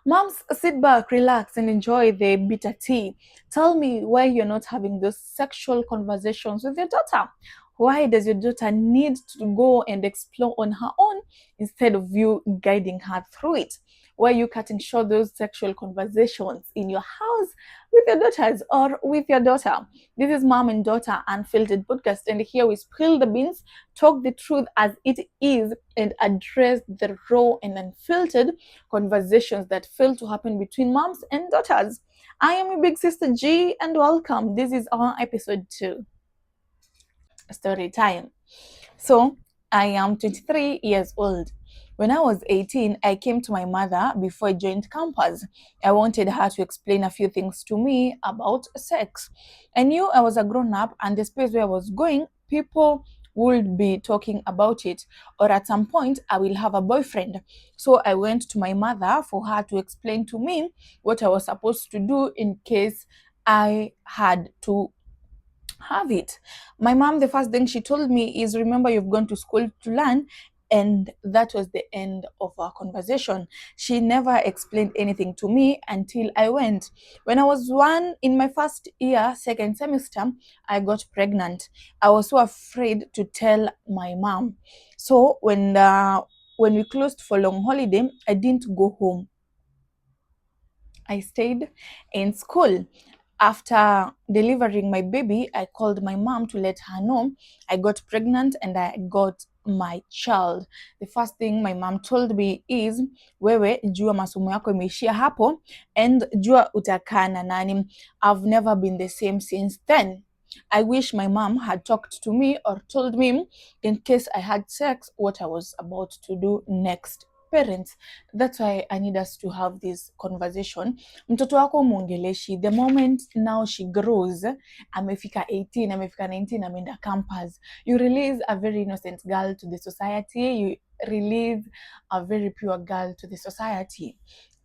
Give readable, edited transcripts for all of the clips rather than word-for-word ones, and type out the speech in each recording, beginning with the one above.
Moms, sit back, relax, and enjoy the bitter tea. Tell me why you're not having those sexual conversations with your daughter. Why does your daughter need to go and explore on her own instead of you guiding her through it? Why are you cutting short those sexual conversations in your house with your daughters or with your daughter? This is Mom and Daughter Unfiltered podcast, and here we spill the beans, talk the truth as it is, and address the raw and unfiltered conversations that fail to happen between moms and daughters. I am your big sister G, and welcome. This is our episode 2, story time. So, I am 23 years old. When I was 18, I came to my mother before I joined campus. I wanted her to explain a few things to me about sex. I knew I was a grown up, and the space where I was going, people would be talking about it, or at some point I will have a boyfriend. So I went to my mother for her to explain to me what I was supposed to do in case I had to have it. My mom, the first thing she told me is, remember, you've gone to school to learn. And that was the end of our conversation. She never explained anything to me until I went. When I was in my first year, second semester, I got pregnant. I was so afraid to tell my mom. So when we closed for long holiday, I didn't go home. I stayed in school. After delivering my baby, I called my mom to let her know I got pregnant and I got my child. The first thing my mom told me is, wewe jua masomo yako imeishia hapo and jua utakaa na nani. I've never been the same since then. I wish my mom had talked to me or told me in case I had sex what I was about to do next. Parents, that's why I need us to have this conversation. Mtoto wako muongeleshi, the moment now she grows, amefika 18, amefika 19, ameenda campus, you release a very innocent girl to the society, you release a very pure girl to the society.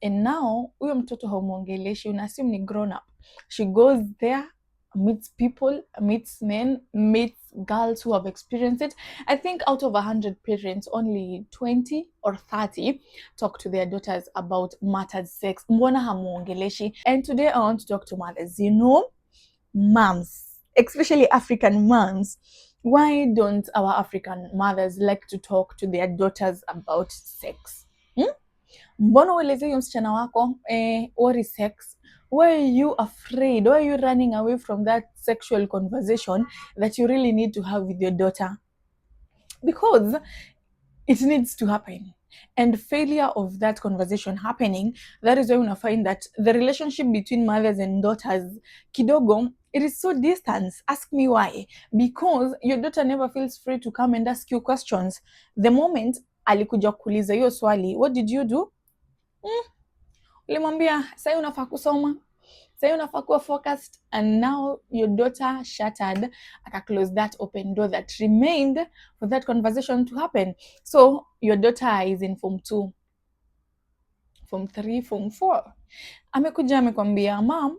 And now huyo mtoto haumuongeleshi, una assume ni grown up. She goes there, meets people, meets men, meets girls who have experienced it. I think out of 100 parents, only 20 or 30 talk to their daughters about mattered sex. Mbona hamuongeleshi? And today I want to talk to mothers. You know, moms, especially African moms. Why don't our African mothers like to talk to their daughters about sex? Mbona ueleze huyo msichana wako what is sex? Why are you afraid? Why are you running away from that sexual conversation that you really need to have with your daughter? Because it needs to happen. And failure of that conversation happening, that is why you find that the relationship between mothers and daughters, kidogo, it is so distant. Ask me why. Because your daughter never feels free to come and ask you questions. The moment alikuja kuuliza hiyo swali, what did you do? Ulimwambia sasa unafaa kusoma, sasa unafaa kuwa focused, and now your daughter shattered, close that open door that remained for that conversation to happen. So your daughter is in form 2, form 3, form 4. Amekuja amekwambia, mom,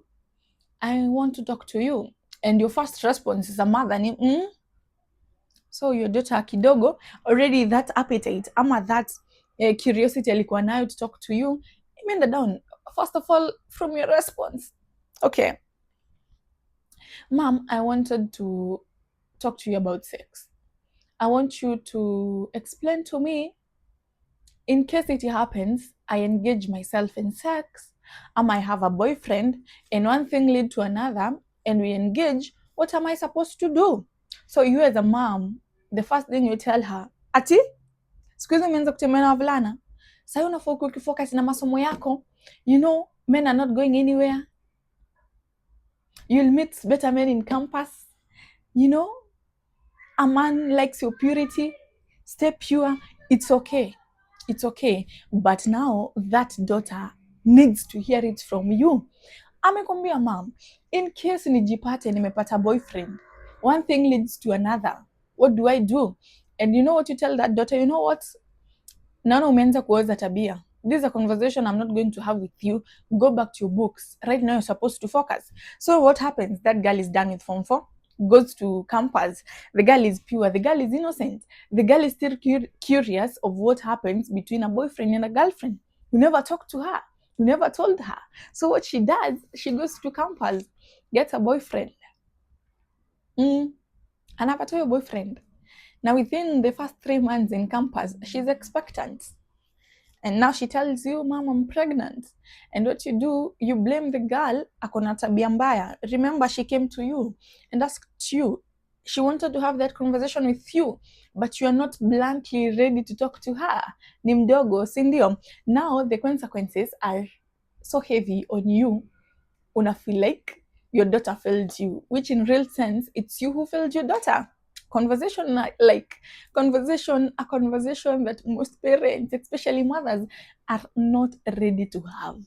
I want to talk to you, and your first response as a mother ni So your daughter kidogo already that appetite ama that curiosity alikuwa nayo to talk to you, imeenda down. First of all, from your response. Okay, mom, I wanted to talk to you about sex. I want you to explain to me, in case it happens, I engage myself in sex, I have a boyfriend, and one thing lead to another, and we engage, what am I supposed to do? So you as a mom, the first thing you tell her, ati, siku hizi umeanza kutembea na wavulana, sasa unafaa ukifocus na masomo yako. You know, men are not going anywhere. You'll meet better men in campus. You know, a man likes your purity. Stay pure. It's okay. It's okay. But now that daughter needs to hear it from you. Amekwambia, mom, in case nijipate nimepata boyfriend, one thing leads to another. What do I do? And you know what you tell that daughter? You know what? Naona umeanza kuoza tabia. This is a conversation I'm not going to have with you. Go back to your books. Right now you're supposed to focus. So what happens? That girl is done with form 4, goes to campus. The girl is pure. The girl is innocent. The girl is still curious of what happens between a boyfriend and a girlfriend. You never talk to her. You never told her. So what she does, she goes to campus, gets a boyfriend. Anapata your boyfriend. Now within the first 3 months in campus, she's expectant. And now she tells you, Mom, I'm pregnant. And what you do, you blame the girl, akona tabia mbaya. Remember, she came to you and asked you. She wanted to have that conversation with you, but you are not bluntly ready to talk to her. Ni mdogo, si ndio? Now the consequences are so heavy on you. Una feel like your daughter failed you, which in real sense, it's you who failed your daughter. A conversation that most parents, especially mothers, are not ready to have.